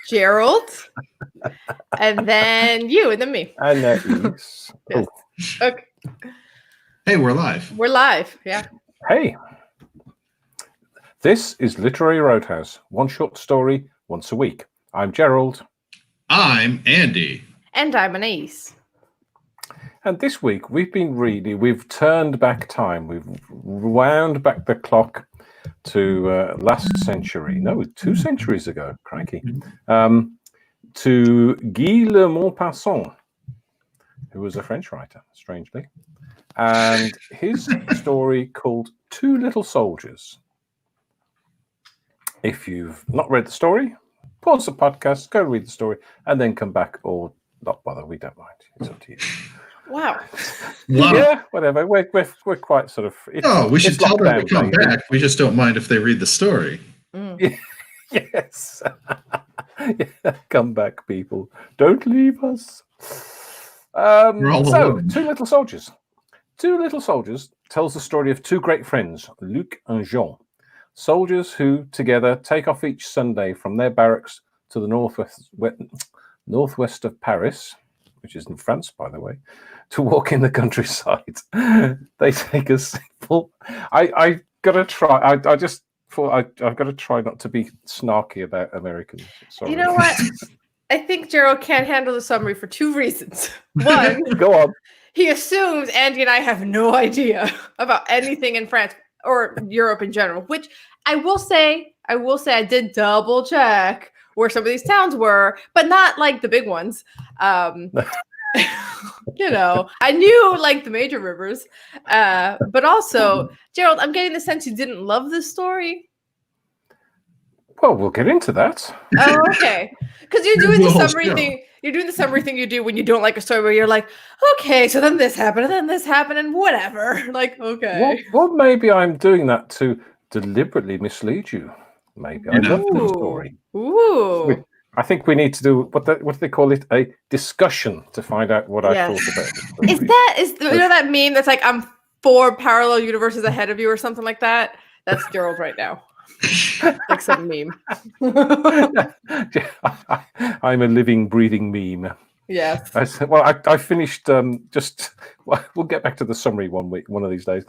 Gerald, and then you, and then me. And Elise. Yes. Okay. Hey, we're live. We're live. Yeah. Hey. This is Literary Roadhouse. One short story once a week. I'm Gerald. I'm Andy. And I'm Anais. And this week we've turned back time. We've wound back the clock to last century. No, 2 centuries ago. Crikey. To Guy le Maupassant, who was a French writer, strangely. And his story called Two Little Soldiers. If you've not read the story, pause the podcast, go read the story, and then come back, or not bother. We don't mind. It's up to you. Wow. Yeah, whatever. We're quite sort of. No, we should tell them to come back. We just don't mind if they read the story. Yes. Yeah, come back, people. Don't leave us. So, Two Little Soldiers. Two Little Soldiers tells the story of two great friends, Luc and Jean. Soldiers who together take off each Sunday from their barracks to the northwest of Paris, which is in France, by the way, to walk in the countryside. They take a simple. I gotta try. I just thought I've got to try not to be snarky about Americans. Sorry. You know what? I think Gerald can't handle the summary for 2 reasons. One, go on. He assumes Andy and I have no idea about anything in France or Europe in general, which I will say I did double check where some of these towns were, but not like the big ones. You know, I knew like the major rivers, but also, Gerald, I'm getting the sense you didn't love this story. Well, we'll get into that. Oh, okay. Because you're doing the summary thing. You're doing the summary thing you do when you don't like a story, where you're like, okay, so then this happened, and then this happened, and whatever. Like, okay. Well, maybe I'm doing that to deliberately mislead you. Maybe I love the story. Ooh. I think we need to do what do they call it? A discussion to find out what I thought about it. You know that meme that's like, I'm 4 parallel universes ahead of you or something like that? That's Gerald right now. Like some meme. I'm a living, breathing meme. Yes. I finished we'll get back to the summary one of these days.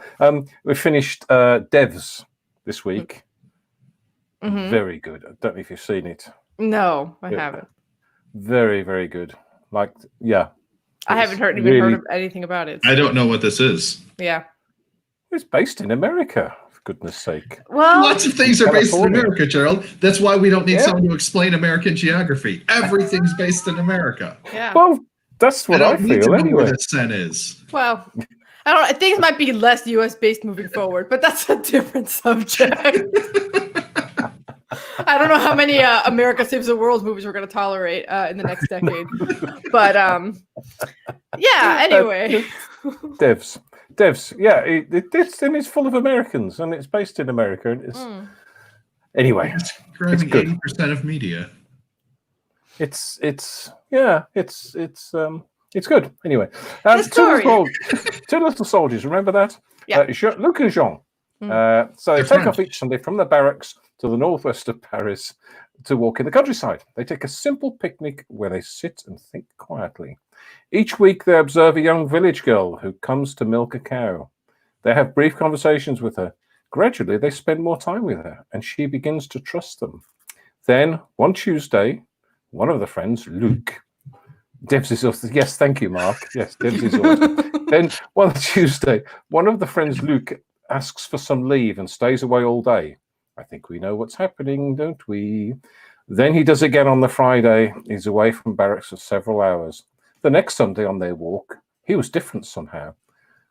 We finished Devs this week. Mm-hmm. Very good. I don't know if you've seen it. No, I haven't. Very, very good. I haven't heard of anything about it. I don't know what this is. Yeah. It's based in America, for goodness sake. Well, lots of things are based in America, Gerald. That's why we don't need someone to explain American geography. Everything's based in America. Yeah. Well, that's what I feel anyway. Where the sun is. Well, I don't know. Things might be less US based moving forward, but that's a different subject. I don't know how many America Saves the World movies we're going to tolerate in the next decade. But yeah, anyway. Devs. Yeah, it's full of Americans and it's based in America. And it's anyway. It's grabbing 80% of media. It's good. Anyway, two little soldiers. Remember that? Yeah. Luc and Jean. So they take off each Sunday from the barracks to the northwest of Paris to walk in the countryside. They take a simple picnic where they sit and think quietly. Each week they observe a young village girl who comes to milk a cow. They have brief conversations with her. Gradually they spend more time with her and she begins to trust them. Then one Tuesday, one of the friends, Luc, Debs is also, yes, thank you, Mark. Yes, Debs is also. Then one Tuesday, one of the friends, Luc, asks for some leave and stays away all day. I think we know what's happening, don't we? Then he does again on the Friday. He's away from barracks for several hours. The next Sunday on their walk, he was different somehow.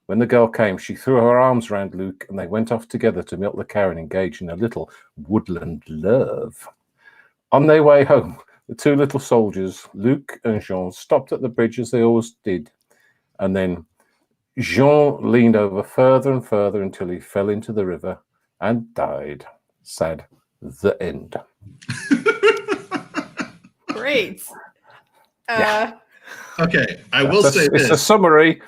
When the girl came, she threw her arms around Luc and they went off together to milk the cow and engage in a little woodland love. On their way home, the two little soldiers, Luc and Jean, stopped at the bridge as they always did. And then Jean leaned over further and further until he fell into the river and died. Sad. The end. Great. Okay, I will say this. It's a summary.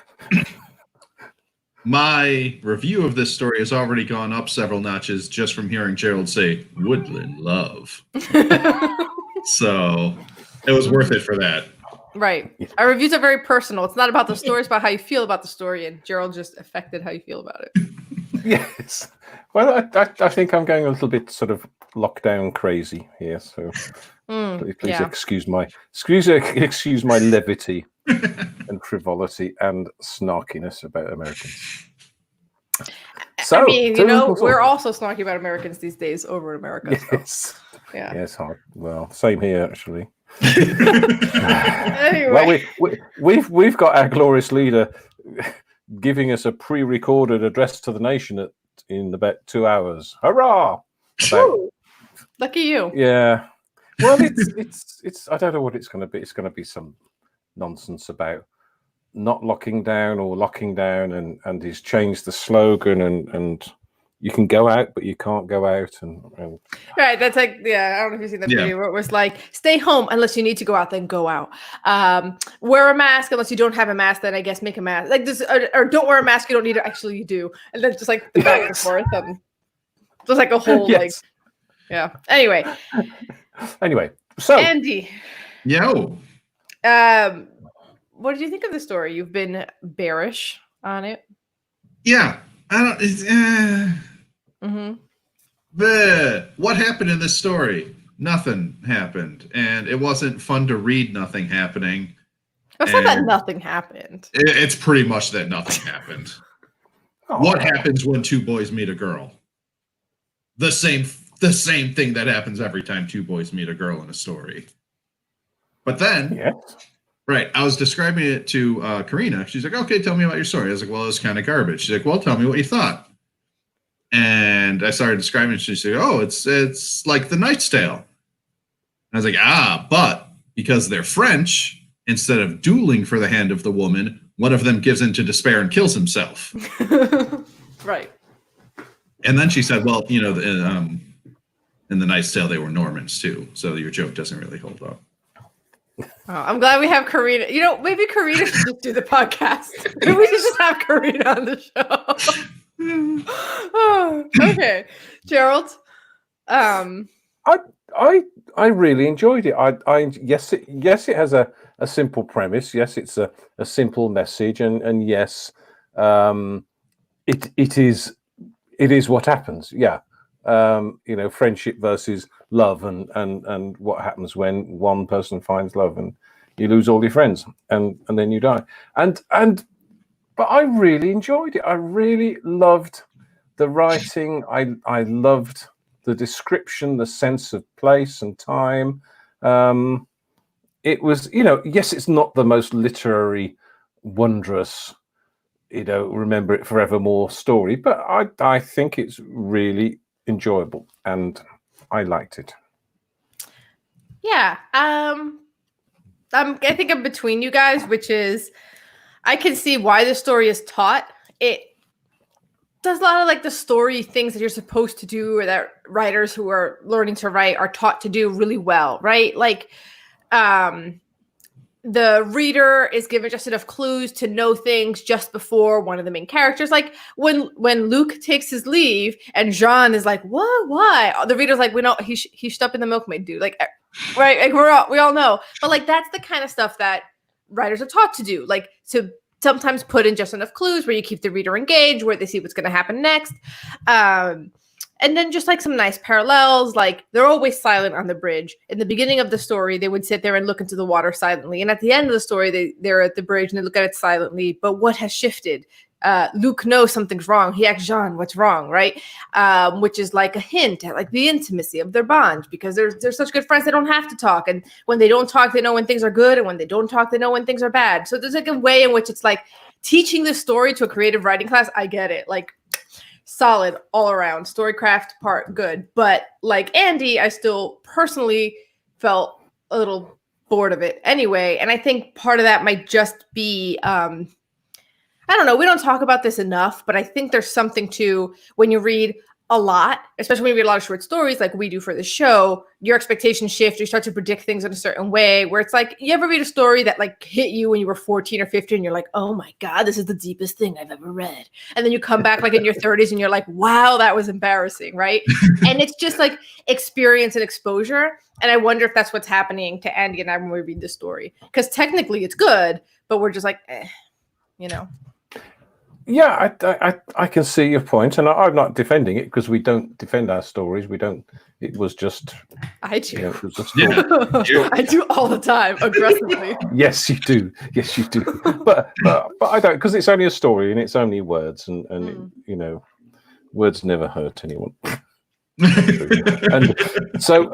My review of this story has already gone up several notches just from hearing Gerald say woodland love. So it was worth it for that. Right. Our reviews are very personal. It's not about the story, it's about how you feel about the story, and Gerald just affected how you feel about it. Yes. Well, I think I'm going a little bit sort of lockdown crazy here, so please excuse my levity and frivolity and snarkiness about Americans. So, I mean, we're also snarky about Americans these days over in America. Yes. So. Yeah. Yes. Well, same here actually. Anyway. Well, we've got our glorious leader giving us a pre-recorded address to the nation in about 2 hours. Hurrah! Lucky you. Yeah. Well, it's I don't know what it's going to be. It's going to be some nonsense about not locking down or locking down, and he's changed the slogan, and you can go out, but you can't go out, and right. That's like, I don't know if you've seen that video where it was like, stay home unless you need to go out, then go out. Wear a mask unless you don't have a mask, then I guess make a mask. Like this, or don't wear a mask, you don't need to. Actually, you do, and then just like the back and forth, and just like a whole Anyway, so Andy, yo, what did you think of the story? You've been bearish on it. Yeah, I don't. What happened in this story? Nothing happened, and it wasn't fun to read. Nothing happening. It's not that nothing happened. It's pretty much that nothing happened. What happens when two boys meet a girl? The same thing that happens every time two boys meet a girl in a story. But then, right, I was describing it to Karina. She's like, okay, tell me about your story. I was like, well, it was kind of garbage. She's like, well, tell me what you thought. And I started describing it. She said, oh, it's like The Knight's Tale. And I was like, but because they're French, instead of dueling for the hand of the woman, one of them gives into despair and kills himself. Right. And then she said, well, in The Knight's Tale, they were Normans too. So your joke doesn't really hold up. Oh, I'm glad we have Karina. Maybe Karina should just do the podcast. Maybe we should just have Karina on the show. Oh, okay, Gerald. I really enjoyed it. Yes, it has a simple premise. Yes, it's a simple message, and yes, it is what happens. Yeah, friendship versus love, and what happens when one person finds love and you lose all your friends, and then you die. But I really enjoyed it. I really loved the writing. I loved the description, the sense of place and time. It was, yes, it's not the most literary, wondrous, remember it forevermore story, but I think it's really enjoyable and I liked it. Yeah. I think I'm between you guys, which is I can see why the story is taught. It does a lot of like the story things that you're supposed to do, or that writers who are learning to write are taught to do really well, right? Like the reader is given just enough clues to know things just before one of the main characters. Like when Luke takes his leave and Jean is like, what? Why? The reader's like, we know he's stuck in the milkmaid, dude. Like, right? Like we all know. But like that's the kind of stuff that writers are taught to do, like to sometimes put in just enough clues where you keep the reader engaged, where they see what's going to happen next. And then just like some nice parallels, like they're always silent on the bridge. In the beginning of the story, they would sit there and look into the water silently. And at the end of the story, they're at the bridge and they look at it silently. But what has shifted? Luke knows something's wrong. He asks Jean, what's wrong, right? Which is like a hint at like the intimacy of their bond, because they're such good friends, they don't have to talk. And when they don't talk, they know when things are good. And when they don't talk, they know when things are bad. So there's like a way in which it's like teaching this story to a creative writing class. I get it. Like solid all around. Storycraft part good. But like Andy, I still personally felt a little bored of it anyway. And I think part of that might just be I don't know. We don't talk about this enough, but I think there's something to when you read a lot, especially when you read a lot of short stories like we do for the show, your expectations shift. You start to predict things in a certain way where it's like, you ever read a story that like hit you when you were 14 or 15 and you're like, oh my God, this is the deepest thing I've ever read. And then you come back like in your 30s and you're like, wow, that was embarrassing, right? And it's just like experience and exposure. And I wonder if that's what's happening to Andy and I when we read this story. Because technically it's good, but we're just like, you know. Yeah, I can see your point, and I'm not defending it because we don't defend our stories. We don't. It was just. I do. You know, it was a story. Yeah. I do all the time, aggressively. Yes, you do. Yes, you do. But I don't, because it's only a story and it's only words, and you know, words never hurt anyone. And so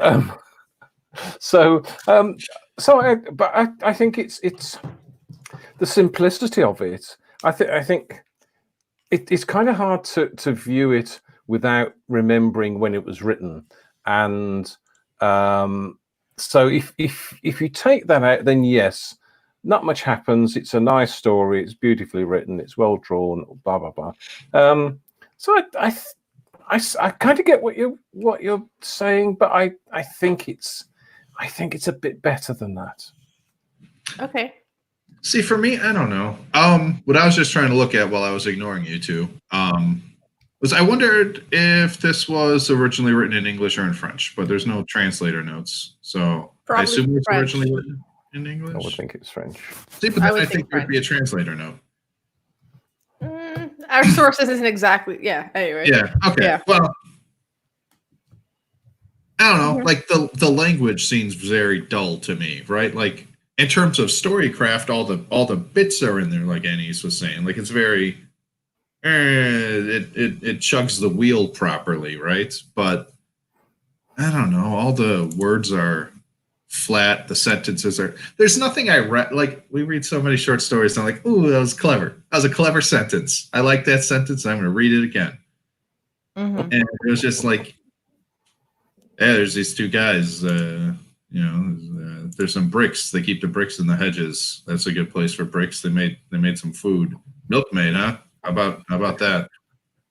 I think it's the simplicity of it. I think. It's kind of hard to view it without remembering when it was written, and so if you take that out, then yes, not much happens. It's a nice story. It's beautifully written. It's well drawn. Blah blah blah. So I kind of get what you're saying, but I think it's a bit better than that. Okay. See, for me, I don't know. What I was just trying to look at while I was ignoring you two, was I wondered if this was originally written in English or in French, but there's no translator notes. So Probably I assume it's French. originally written in English. I would think it's French. See, but I then would I think think there'd be a translator note. Our sources isn't exactly, yeah, anyway. Yeah, okay. Yeah. Well, I don't know. Like the language seems very dull to me, right? Like in terms of storycraft, all the bits are in there, like Anise was saying. Like it's very, it chugs the wheel properly, right? But I don't know. All the words are flat. The sentences are. There's nothing I read. Like we read so many short stories, and I'm like, ooh, that was clever. That was a clever sentence. I like that sentence. I'm going to read it again. And it was just like, yeah, there's these two guys. There's some bricks. They keep the bricks in the hedges. That's a good place for bricks. They made some food. Milkmaid, huh? How about that?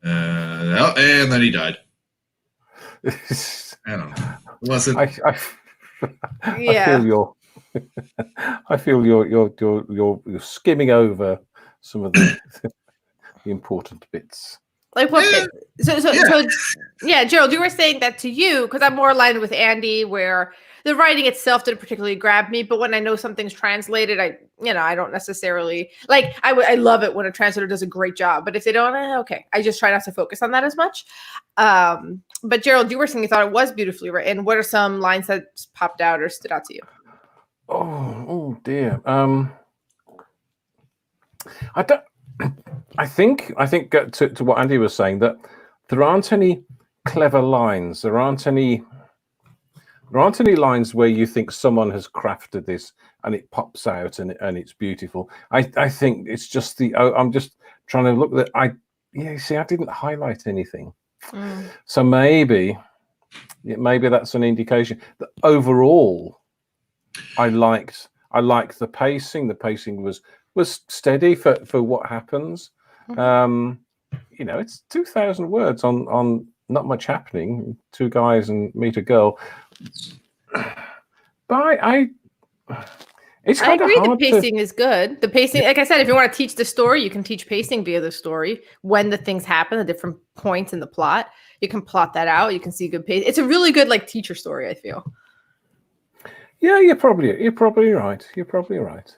And then he died. I don't know. It wasn't. Yeah. I feel you're skimming over some of the important bits. Like what bit? So yeah, Gerald, you were saying that to you because I'm more aligned with Andy, where the writing itself didn't particularly grab me, but when I know something's translated, I don't necessarily like. I love it when a translator does a great job, but if they don't, okay, I just try not to focus on that as much. But Gerald, you were saying you thought it was beautifully written. What are some lines that popped out or stood out to you? Oh dear. I think to what Andy was saying, that there aren't any clever lines. There aren't any lines where you think someone has crafted this and it pops out and it's beautiful. I think it's just I'm just trying to look that I didn't highlight anything. So maybe that's an indication that overall I liked the pacing. The pacing was steady for what happens. It's 2,000 words on not much happening. Two guys and meet a girl. But it's kind of hard. The pacing is good. The pacing, like I said, if you want to teach the story, you can teach pacing via the story. When the things happen, the different points in the plot, you can plot that out. You can see good pace. It's a really good teacher story, I feel. Yeah, you're probably right. You're probably right.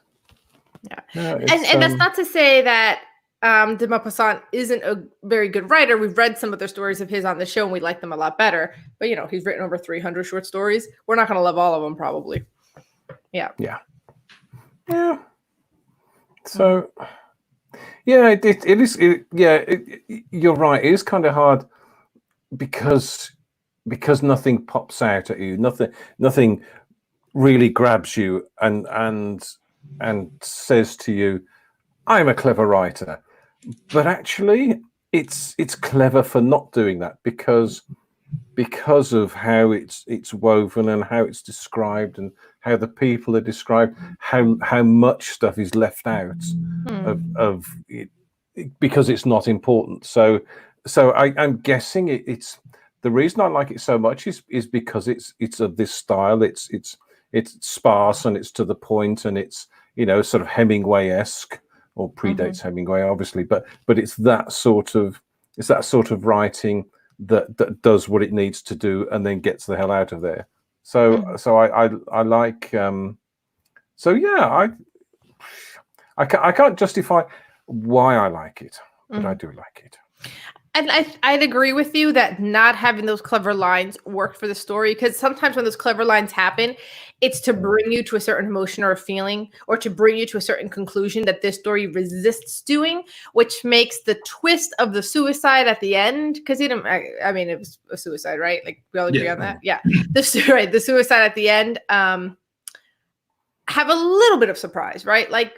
Yeah, no, and that's not to say that de Maupassant isn't a very good writer. We've read some of the stories of his on the show, and we like them a lot better. But he's written over 300 short stories. We're not going to love all of them, probably. Yeah. So, yeah, it is. You're right. It is kind of hard because nothing pops out at you. Nothing really grabs you and says to you, I'm a clever writer. But actually it's clever for not doing that because of how it's woven and how it's described and how the people are described, how much stuff is left out of it, because it's not important. So so I'm guessing it's the reason I like it so much is because it's of this style. It's sparse and it's to the point and it's sort of Hemingway-esque, or predates Hemingway obviously, but it's that sort of writing that does what it needs to do and then gets the hell out of there. So I like so yeah, I can't justify why I like it, but I do like it. And I'd agree with you that not having those clever lines worked for the story, because sometimes when those clever lines happen, it's to bring you to a certain emotion or a feeling, or to bring you to a certain conclusion that this story resists doing, which makes the twist of the suicide at the end, because he didn't, I mean, it was a suicide, right? Like, we all agree on that? Yeah. The suicide at the end, have a little bit of surprise, right? Like,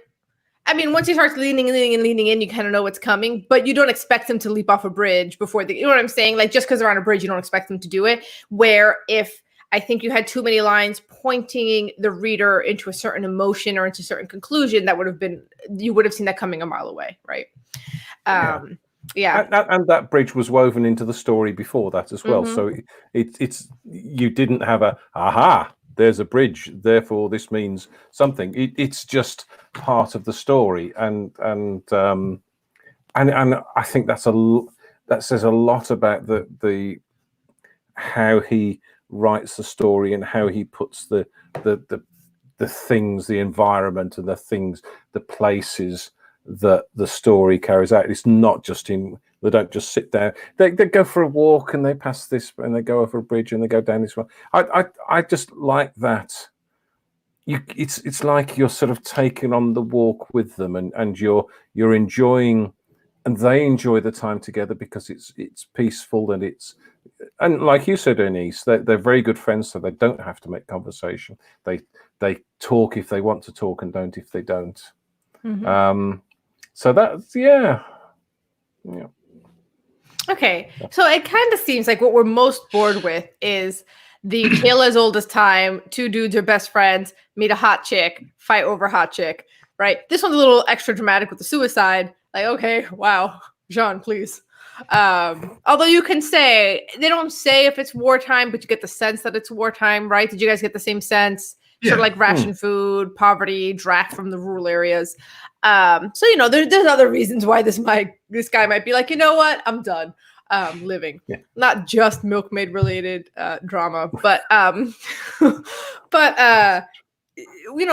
I mean, once he starts leaning in, you kind of know what's coming, but you don't expect him to leap off a bridge before you know what I'm saying? Like, just because they're on a bridge, you don't expect them to do it. Where if I think you had too many lines pointing the reader into a certain emotion or into a certain conclusion, you would have seen that coming a mile away, right? Yeah. And that bridge was woven into the story before that as well. So it's you didn't have a aha. There's a bridge, therefore this means something. It's just part of the story, and I think that says a lot about the how he writes the story and how he puts the things, the environment, and the places that the story carries out. It's not just him. They don't just sit down. They go for a walk and they pass this and they go over a bridge and they go down this one. I just like that. It's like you're sort of taking on the walk with them, and you're enjoying, and they enjoy the time together because it's peaceful and like you said, Ernest, they're very good friends, so they don't have to make conversation. They talk if they want to talk and don't if they don't. So that's yeah. Okay, so it kind of seems like what we're most bored with is the tale as old as time. Two dudes are best friends, meet a hot chick, fight over a hot chick, right? This one's a little extra dramatic with the suicide. Like, okay, wow, Jean, please. Although you can say, they don't say if it's wartime, but you get the sense that it's wartime, right? Did you guys get the same sense? Yeah. Sort of like ration food, poverty, draft from the rural areas. So, there's other reasons why this guy might be like, you know what, I'm done living. Yeah. Not just milkmaid related drama, but why don't we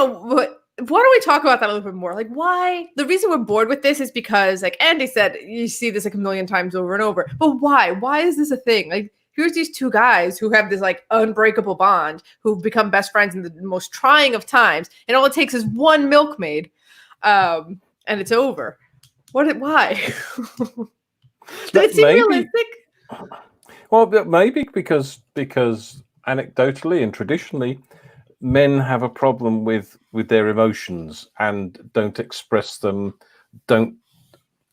talk about that a little bit more? Like, why? The reason we're bored with this is because, like Andy said, you see this like a million times over and over. But why? Why is this a thing? Like, here's these two guys who have this like unbreakable bond, who've become best friends in the most trying of times, and all it takes is one milkmaid, and it's over. Why? Did it seem realistic? Well, maybe because anecdotally and traditionally, men have a problem with their emotions and don't express them, don't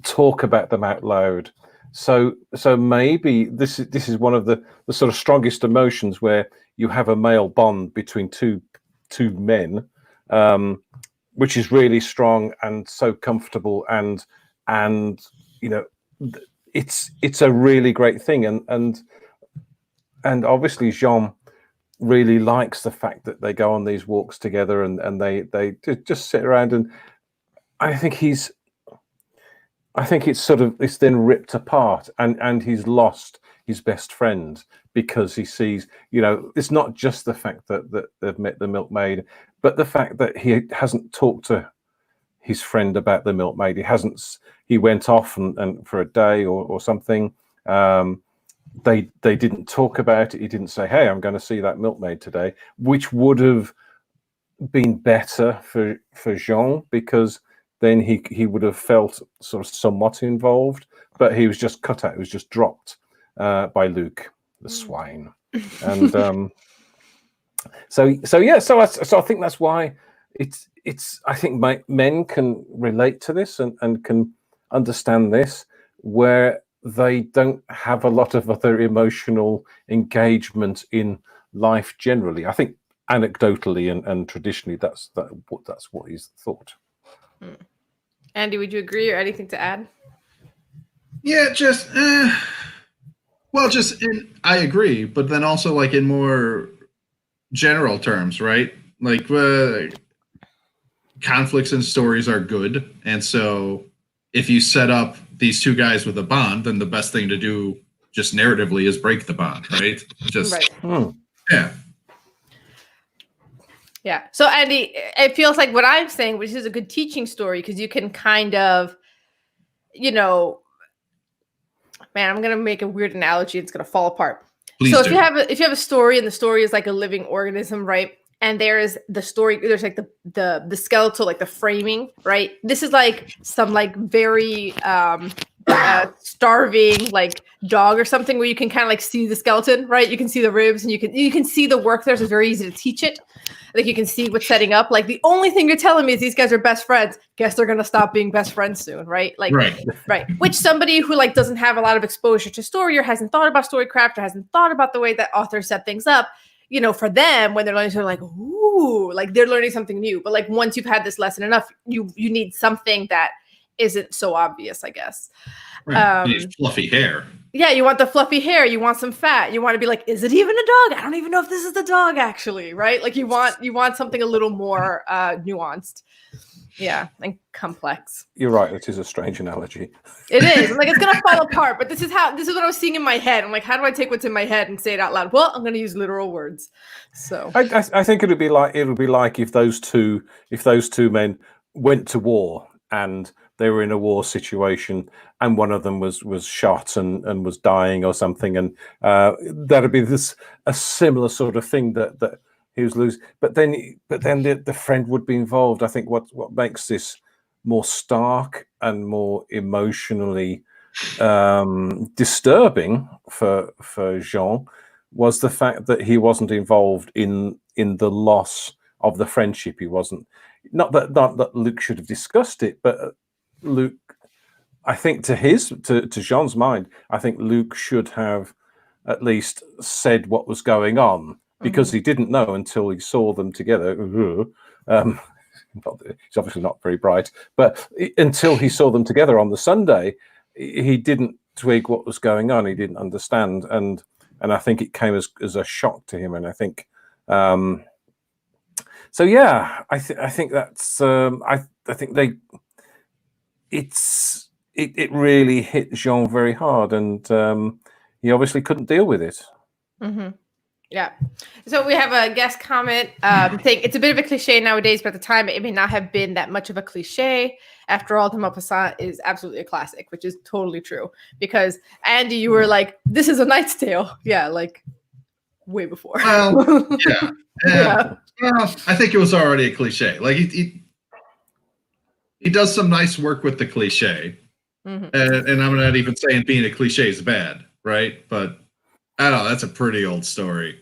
talk about them out loud. So maybe this is one of the sort of strongest emotions, where you have a male bond between two men, which is really strong and so comfortable, and it's a really great thing, and obviously Jean really likes the fact that they go on these walks together and they just sit around, and I think it's then ripped apart, and he's lost his best friend because he sees, it's not just the fact that they've met the milkmaid, but the fact that he hasn't talked to his friend about the milkmaid. He went off and for a day or something. They didn't talk about it. He didn't say, hey, I'm going to see that milkmaid today, which would have been better for Jean, because then he would have felt sort of somewhat involved, but he was just cut out. He was just dropped by Luke, the swine. And so I think that's why I think men can relate to this and can understand this, where they don't have a lot of other emotional engagement in life generally. I think anecdotally and traditionally, that's what is thought. Andy, would you agree, or anything to add? Yeah, just I agree, but then also like in more general terms, right? Like conflicts and stories are good, and so if you set up these two guys with a bond, then the best thing to do just narratively is break the bond, right? Just yeah. Yeah. So Andy, it feels like what I'm saying, which is a good teaching story, because you can kind of, man, I'm gonna make a weird analogy. It's gonna fall apart. Please so if do. you have a story, and the story is like a living organism, right? And there's the story, there's like the skeletal, like the framing, right? This is like some like very starving like dog or something, where you can kind of like see the skeleton, right? You can see the ribs, and you can see the work there. So it's very easy to teach it. Like you can see what's setting up. Like the only thing you're telling me is these guys are best friends. Guess they're gonna stop being best friends soon, right? Like right. Which somebody who like doesn't have a lot of exposure to story, or hasn't thought about storycraft, or hasn't thought about the way that authors set things up, for them when they're learning, they're like, ooh, like they're learning something new. But like once you've had this lesson enough, you need something that isn't so obvious, I guess. Right. You need fluffy hair. Yeah, you want the fluffy hair. You want some fat. You want to be like, is it even a dog? I don't even know if this is the dog, actually, right? Like you want something a little more nuanced, yeah, and complex. You're right. It is a strange analogy. It is. I'm like, it's gonna fall apart. But this is what I was seeing in my head. I'm like, how do I take what's in my head and say it out loud? Well, I'm gonna use literal words. So I think it would be like if those two men went to war and they were in a war situation, and one of them was shot and was dying or something, and that'd be a similar sort of thing that he was losing. But then the friend would be involved. I think what makes this more stark and more emotionally disturbing for Jean was the fact that he wasn't involved in the loss of the friendship. He wasn't. Not that Luke should have discussed it, but Luke, I think to Jean's mind, I think Luke should have at least said what was going on, because he didn't know until he saw them together. He's obviously not very bright, but until he saw them together on the Sunday, he didn't twig what was going on. He didn't understand, and I think it came as a shock to him. And I think, so yeah, I think that's I think it really hit Jean very hard, and he obviously couldn't deal with it. Mm-hmm. Yeah. So we have a guest comment saying it's a bit of a cliche nowadays, but at the time it may not have been that much of a cliche. After all, the Maupassant is absolutely a classic, which is totally true. Because Andy, you were like, "This is a Knight's Tale." Yeah, like way before. Well, yeah. Well, I think it was already a cliche. Like he does some nice work with the cliche, and I'm not even saying being a cliche is bad, right? But I don't know. That's a pretty old story.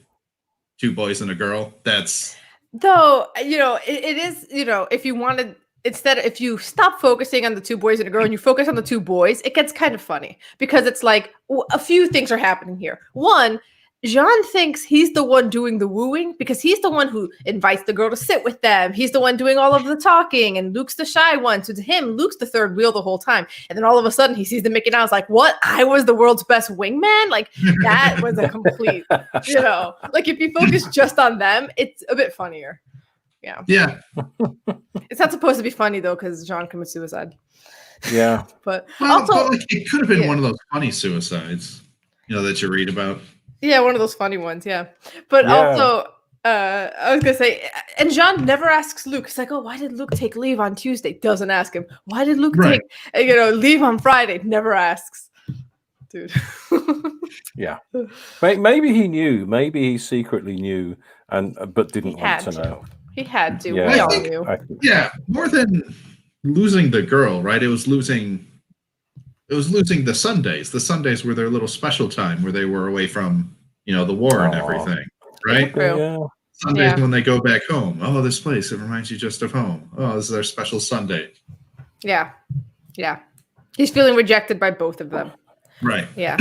2 boys and a girl. That's though, it is, if you wanted, if you stop focusing on the 2 boys and a girl and you focus on the 2 boys, it gets kind of funny, because it's like a few things are happening here. One, Jean thinks he's the one doing the wooing, because he's the one who invites the girl to sit with them. He's the one doing all of the talking, and Luke's the shy one. So to him, Luke's the third wheel the whole time. And then all of a sudden he sees them making out. It's like, what? I was the world's best wingman? Like that was a complete, like if you focus just on them, it's a bit funnier. Yeah. Yeah. It's not supposed to be funny though, because Jean commits suicide. Yeah. But it could have been one of those funny suicides, that you read about. Yeah, one of those funny ones, yeah. But also, I was going to say, and Jean never asks Luke. He's like, oh, why did Luke take leave on Tuesday? Doesn't ask him. Why did Luke take, leave on Friday? Never asks. Dude. Yeah. Maybe he knew. Maybe he secretly knew, but didn't want to know. He had to. Yeah, we all knew. Yeah, more than losing the girl, right? It was losing the Sundays. The Sundays were their little special time where they were away from, the war and everything, right? Yeah. Sundays when they go back home. Oh, this place, it reminds you just of home. Oh, this is their special Sunday. Yeah. Yeah. He's feeling rejected by both of them. Right. Yeah.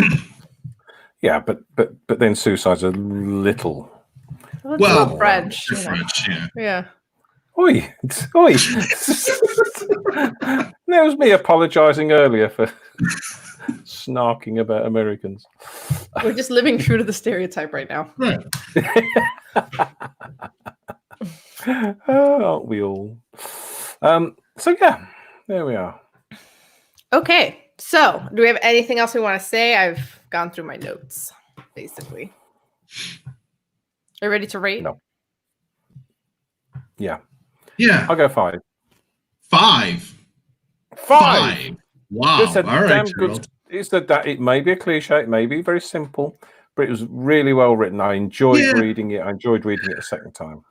Yeah, but then suicide's a little... Well, French. French, yeah. Yeah. Oi, oi. That was me apologising earlier for snarking about Americans. We're just living true to the stereotype right now. Right. Aren't we all? So yeah, there we are. Okay, so do we have anything else we want to say? I've gone through my notes, basically. Are you ready to rate? No. Yeah. Yeah. I'll go 5. 5. 5. Wow. It's a All right, damn Gerald. good. It's that it may be a cliche, it may be very simple, but it was really well written. I enjoyed reading it. I enjoyed reading it a second time.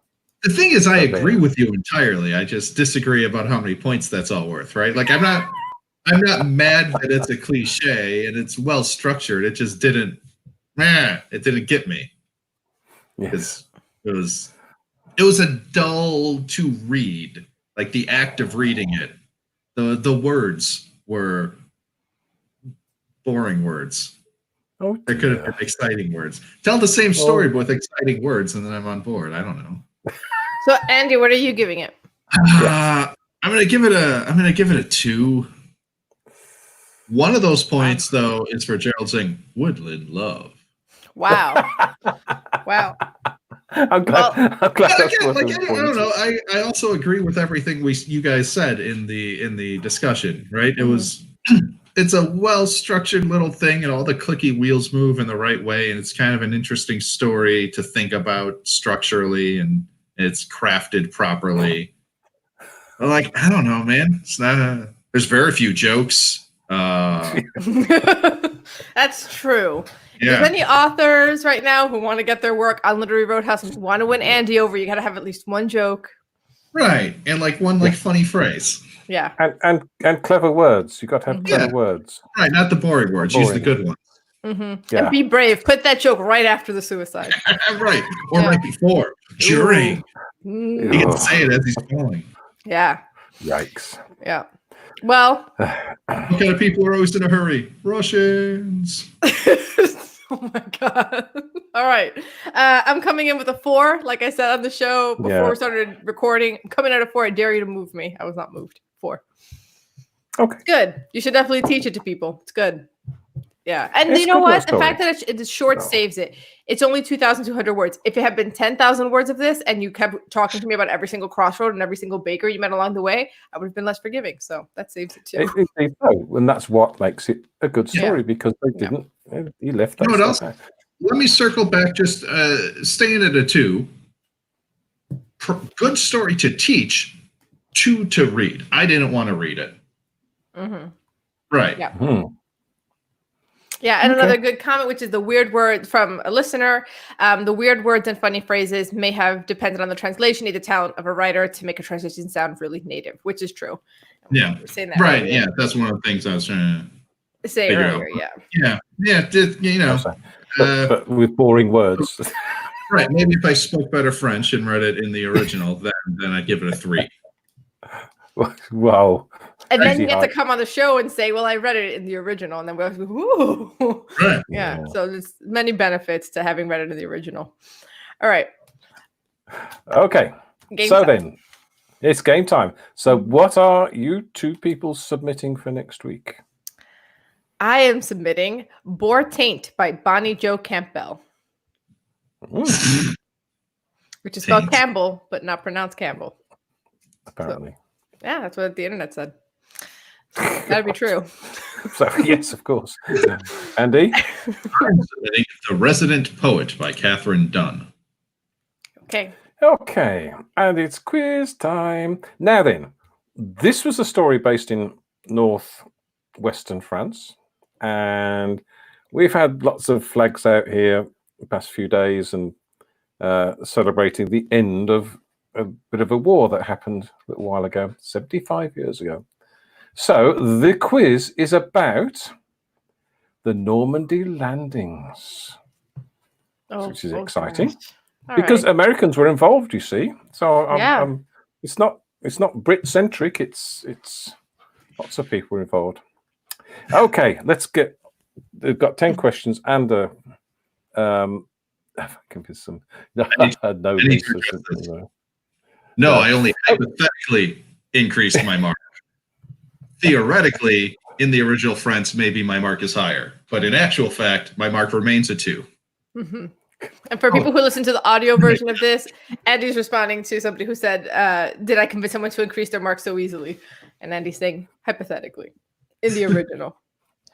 The thing is, I agree with you entirely. I just disagree about how many points that's all worth, right? Like, I'm not mad that it's a cliche and it's well structured. It just didn't get me. Yes. It was a dull to read. Like the act of reading it, the words were boring words. Oh, there could have been exciting words. Tell the same story but with exciting words, and then I'm on board. I don't know. So, Andy, what are you giving it? I'm gonna give it a 2. One of those points, though, is for Gerald saying "Woodland Love." Wow. Wow. I'm glad. I'm glad that's again, what I don't know. I also agree with everything you guys said in the discussion. Right? It was. It's a well-structured little thing, and all the clicky wheels move in the right way, and it's kind of an interesting story to think about structurally, and it's crafted properly. But like, I don't know, man. It's not. There's very few jokes. That's true. Yeah. There's many authors right now who want to get their work on Literary Roadhouse and want to win Andy over. You got to have at least one joke, right? And like one funny phrase. Yeah, and clever words. You got to have clever words, right? Not the boring words. Use the good ones. Yeah. And be brave. Put that joke right after the suicide, right? Or right before, during. You can say it as he's falling. Yeah. Yikes. Yeah. Well, what kind of people are always in a hurry? Russians. Oh my god! All right, I'm coming in with a 4. Like I said on the show before we started recording, I'm coming at a 4. I dare you to move me. I was not moved. 4. Okay. It's good. You should definitely teach it to people. It's good. Yeah, and you know what? The fact that it's short saves it. It's only 2,200 words. If it had been 10,000 words of this, and you kept talking to me about every single crossroad and every single baker you met along the way, I would have been less forgiving. So that saves it too. And that's what makes it a good story because they didn't. He left. You know what else? Let me circle back. Just staying at a 2. Good story to teach. 2 to read. I didn't want to read it. Right. Yeah. Yeah, and another good comment, which is the weird word from a listener. The weird words and funny phrases may have depended on the translation, the talent of a writer to make a translation sound really native, which is true. Yeah, we're saying that right. earlier. Yeah, that's one of the things I was trying to say earlier. Yeah. You know, but with boring words. Right. Maybe if I spoke better French and read it in the original, then I'd give it a 3. Wow. And then you get to come on the show and say, well, I read it in the original. And then we're like, ooh. Right. Yeah. So there's many benefits to having read it in the original. All right. Okay. Then it's game time. So what are you 2 people submitting for next week? I am submitting Boar Taint by Bonnie Jo Campbell. Which is spelled Campbell, but not pronounced Campbell. Apparently. So, yeah, that's what the internet said. That'd be true. So yes, of course. Andy? I'm submitting The Resident Poet by Catherine Dunn. Okay, and it's quiz time. Now then, this was a story based in northwestern France, and we've had lots of flags out here the past few days and celebrating the end of a bit of a war that happened a little while ago, 75 years ago. So the quiz is about the Normandy landings, which is exciting because Americans were involved. You see, so it's not Brit-centric. It's lots of people were involved. Okay, let's get. They've got 10 questions and a. I can be some. No. No, I only hypothetically increased my mark. Theoretically, in the original French, maybe my mark is higher, but in actual fact, my mark remains a 2. Mm-hmm. And for people who listen to the audio version of this, Andy's responding to somebody who said, did I convince someone to increase their mark so easily? And Andy's saying, hypothetically, in the original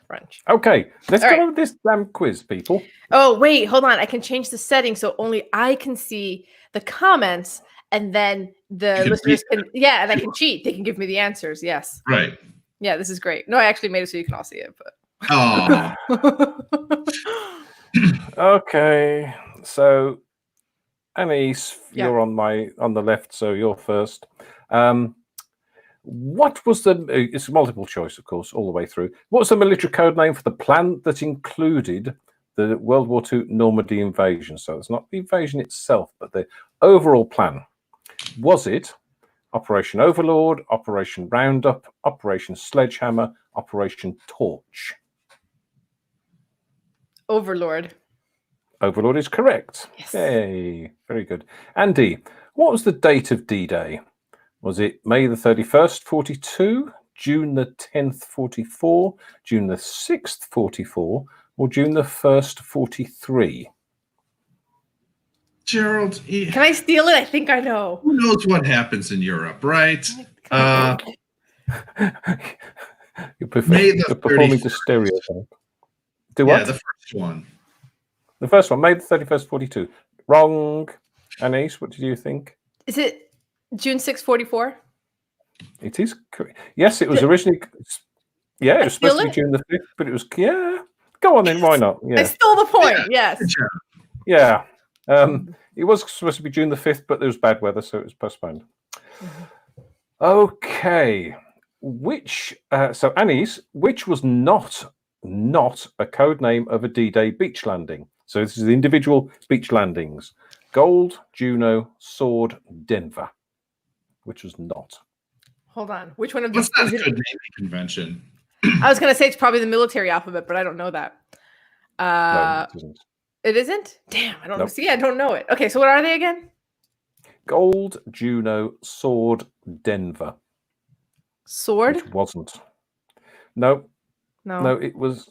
French. Okay, let's go over this damn quiz, people. Oh, wait, hold on. I can change the setting so only I can see the comments, and then the listeners can, and I can cheat. They can give me the answers. Yes. Right. Yeah, this is great. No, I actually made it so you can all see it, but. Oh. Okay, so Anise, you're on the left, so you're first. What was it's multiple choice, of course, all the way through. What's the military code name for the plan that included the World War II Normandy invasion? So it's not the invasion itself, but the overall plan. Was it Operation Overlord, Operation Roundup, Operation Sledgehammer, Operation Torch? Overlord. Overlord is correct. Yes. Yay, very good. Andy, what was the date of D-Day? Was it May the 31st, 42, June the 10th, 44, June the 6th, 44, or June the 1st, 43? Gerald, can I steal it? I think I know. Who knows what happens in Europe, right? You're performing to stereotype. Do what? Yeah, the first one. The first one, May the 31st, 42. Wrong. Anise, what did you think? Is it June 6th, 44? It is correct. Yes, it was originally. Yeah, it was supposed to be June the 5th, but it was. Yeah. Go on then, why not? Yeah. I stole the point, yes. Yeah. It was supposed to be June the 5th, but there was bad weather, so it was postponed. Okay. So Anise, which was not a code name of a D-Day beach landing? So this is the individual beach landings. Gold, Juno, Sword, Denver. Which was not. Hold on. Which one of these? What's not a good naming convention? I was going to say it's probably the military alphabet, but I don't know that. No, it isn't. It isn't? Damn, I don't know. See, I don't know it. Okay, so what are they again? Gold, Juno, Sword, Denver. Sword? Which wasn't. No, it was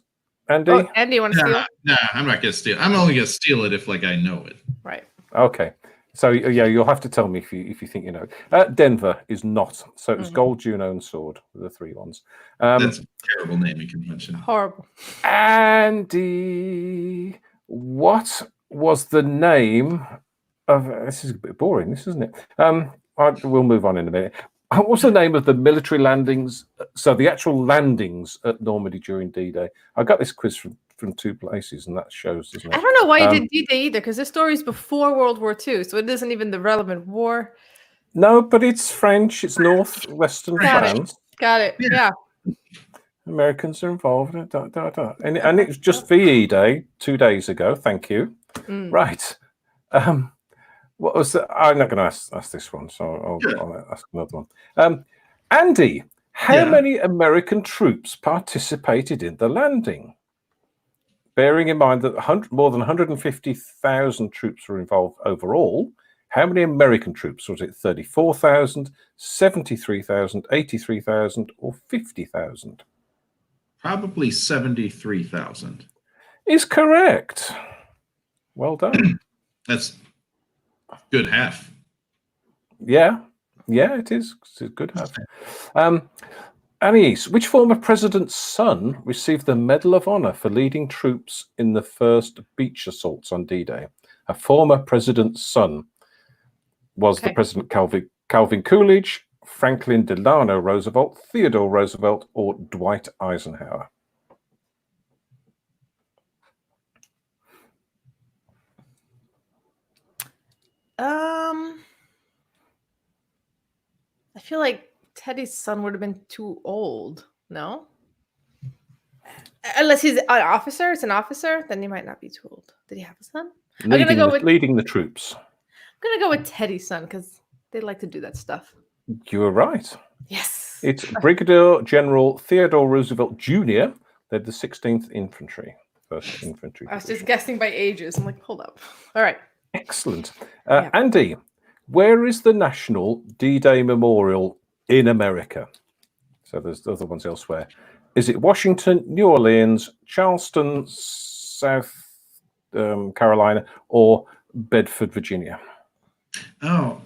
Andy. Oh, Andy, you want to steal? Nah, I'm not going to steal. I'm only going to steal it if I know it. Right. Okay. So yeah, you'll have to tell me if you think you know. Denver is not. So it was Gold, Juno, and Sword were the 3 ones. That's a terrible naming convention. Horrible. Andy, what was the name of? This is a bit boring, this isn't it? We'll move on in a minute. What's the name of the military landings? So the actual landings at Normandy during D-Day. I got this quiz from 2 places, and that shows, doesn't it? I don't know why you did D-Day either, because this story's before World War II, so it isn't even the relevant war. No, but it's French. It's northwestern France. Got it. Yeah. Americans are involved. And it was just VE Day 2 days ago. Thank you. Right. What was that? I'm not going to ask this one, so I'll ask another one. Andy, how many American troops participated in the landing? Bearing in mind that more than 150,000 troops were involved overall, how many American troops? Was it 34,000, 73,000, 83,000, or 50,000? Probably 73,000. Is correct. Well done. That's a good half. Yeah, it is. It's a good half. Anise, which former president's son received the Medal of Honor for leading troops in the first beach assaults on D-Day? A former president's son. Was the President Calvin Coolidge, Franklin Delano Roosevelt, Theodore Roosevelt, or Dwight Eisenhower? I feel like Teddy's son would have been too old. No? Unless he's an officer, it's an officer, then he might not be too old. Did he have a son? Leading the troops. I'm going to go with Teddy's son because they like to do that stuff. You were right. Yes. It's Brigadier General Theodore Roosevelt Jr. led the 16th Infantry, 1st Infantry. I was just guessing by ages. I'm like, hold up. All right. Excellent. Andy, Where is the National D-Day Memorial in America? So there's other ones elsewhere. Is it Washington, New Orleans, Charleston, South Carolina, or Bedford, Virginia? Oh,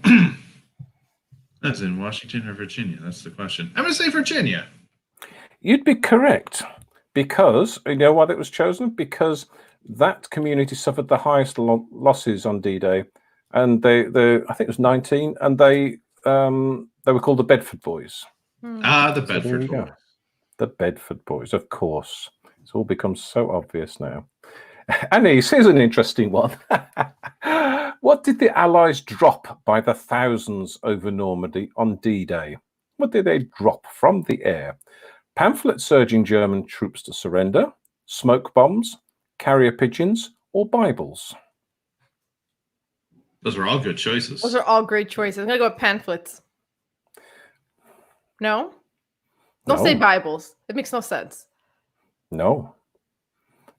that's in Washington or Virginia. That's the question. I'm going to say Virginia. You'd be correct, because you know why that was chosen? Because that community suffered the highest losses on D-Day, and they I think it was 19, and they were called the Bedford Boys. The Bedford Boys. The Bedford Boys, of course. It's all become so obvious now. Anise, here's an interesting one. What did the Allies drop by the thousands over Normandy on D-Day? What did they drop from the air? Pamphlets urging German troops to surrender, smoke bombs, carrier pigeons, or Bibles? Those are all good choices. Those are all great choices. I'm going to go with pamphlets. No? Don't say Bibles. It makes no sense. No.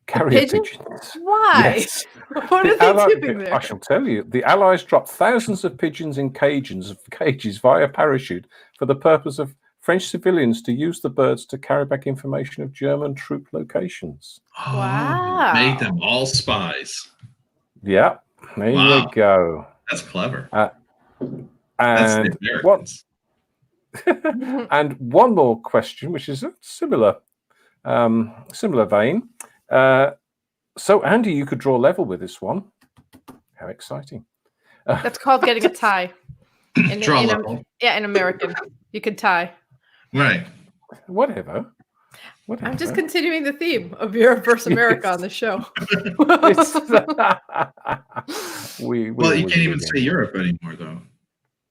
Carrier Pigeon? pigeons. Why? Yes. What are they doing there? I shall tell you. The Allies dropped thousands of pigeons in cages via parachute for the purpose of French civilians to use the birds to carry back information of German troop locations. Oh, wow. Made them all spies. Yeah, there you go. That's clever. And That's and one more question, which is a similar vein. So, Andy, you could draw level with this one. How exciting! That's called getting a tie. Draw level. In American, you could tie. Right. Whatever. I'm just continuing the theme of Europe versus America on the show. Well, you can't even say Europe anymore, though.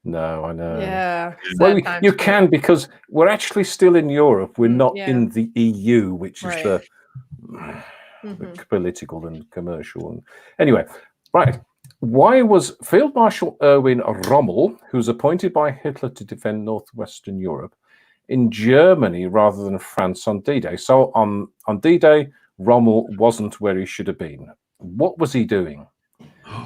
No, I know. Yeah. Well, you can, because we're actually still in Europe. We're not in the EU, which is the political and commercial. And anyway, right. Why was Field Marshal Erwin Rommel, who was appointed by Hitler to defend northwestern Europe, in Germany rather than France on D-Day? So on D-Day, Rommel wasn't where he should have been. What was he doing?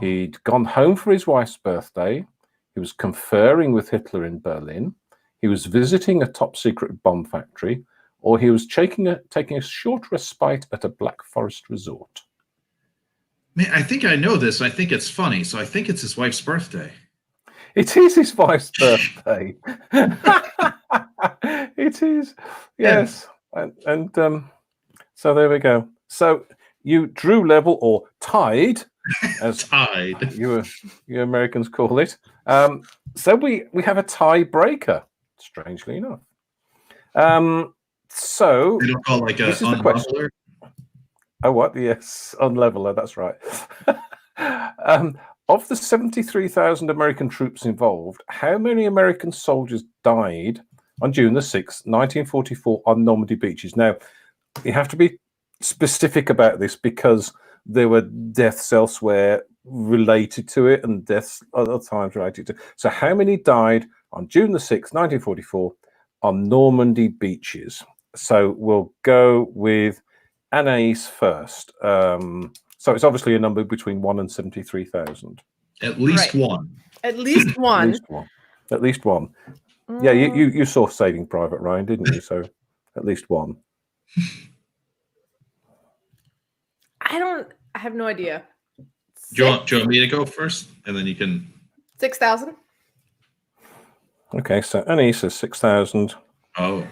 He'd gone home for his wife's birthday. He was conferring with Hitler in Berlin. He was visiting a top-secret bomb factory, or he was taking a short respite at a Black Forest resort. Man, I think I know this. I think it's funny, so I think it's his wife's birthday. It is his wife's birthday. It is, yes. Yeah. And so there we go. So you drew level, or tied, as tied. You Americans call it. So we have a tie-breaker, strangely enough. So they don't call like a unleveler? Oh, what? Yes, unleveler, that's right. Of the 73,000 American troops involved, how many American soldiers died on June the 6th, 1944 on Normandy beaches? Now, you have to be specific about this, because there were deaths elsewhere related to it and deaths other times related to it. So how many died on June the 6th, 1944 on Normandy beaches? So we'll go with Anais first. So it's obviously a number between 1 and 73,000. At least one. At least one. At least one. At least one. Yeah, you saw Saving Private Ryan, didn't you? So at least one. I have no idea. Do you want me to go first? And then you can... 6,000. Okay, so Annie says 6,000. Oh.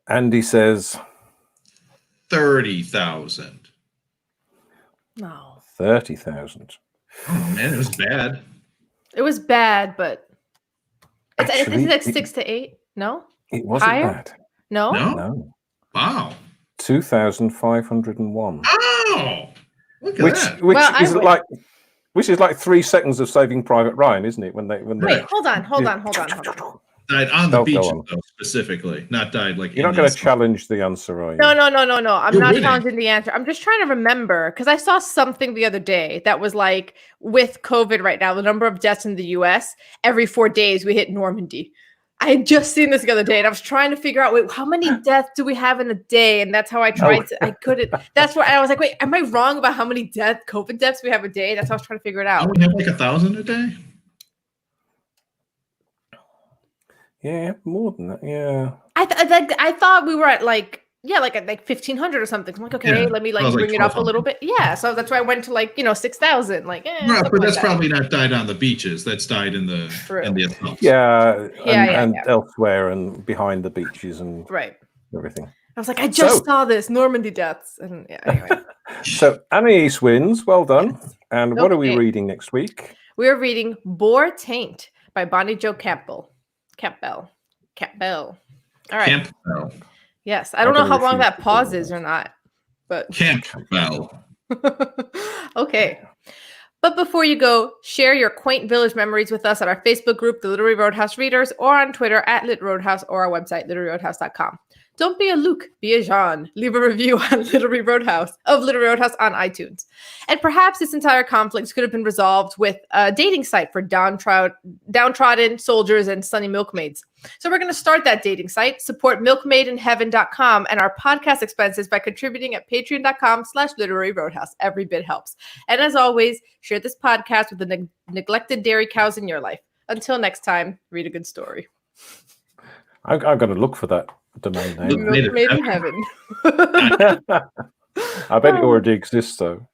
Andy says... 30,000. No. 30,000. Oh, man, it was bad. It was bad, but... Actually, isn't that 6 to 8? No? It wasn't bad. No? No. Wow. 2,501. Oh! Look at that. Which is like 3 seconds of Saving Private Ryan, isn't it? When they Wait, hold on. Died on the beach, though, specifically. Not died like... You're not going to challenge the answer, are you? No. I'm not challenging the answer. I'm just trying to remember, because I saw something the other day that was like, with COVID right now, the number of deaths in the U.S., every 4 days we hit Normandy. I had just seen this the other day, and I was trying to figure out, wait, how many deaths do we have in a day? And that's how I tried to, I couldn't, that's why I was like, wait, am I wrong about how many COVID deaths we have a day? That's how I was trying to figure it out. Don't we have like 1,000 a day? Yeah, more than that. Yeah. I thought we were at like 1,500 or something. I'm like, okay, Yeah, let me I was like bring it up a 1,200. little bit. Yeah, so that's why I went to 6,000. Right, something but like that's that. probably not died on the beaches. That's died in the assaults. Yeah, and Yeah. elsewhere and behind the beaches and Right. everything. I was like, I just saw this Normandy deaths, and yeah. Anyway, So Anais wins. Well done. Yes. And what are we Okay. reading next week? We're reading Boar Taint by Bonnie Jo Campbell. Campbell. All right. Campbell. Yes, I don't know how long refuse that to pause follow is that. or not, but Campbell. okay. But before you go, share your quaint village memories with us at our Facebook group, The Literary Roadhouse Readers, or on Twitter at LitRoadhouse or our website, LiteraryRoadhouse.com. Don't be a Luke, be a Jean. Leave a review on Literary Roadhouse on iTunes. And perhaps this entire conflict could have been resolved with a dating site for downtrodden soldiers and sunny milkmaids. So we're going to start that dating site, support milkmaidenheaven.com and our podcast expenses by contributing at patreon.com/literaryroadhouse. Every bit helps. And as always, share this podcast with the neglected dairy cows in your life. Until next time, read a good story. I've got to look for that domain name. Milkmaid in Heaven. I bet it already exists, though.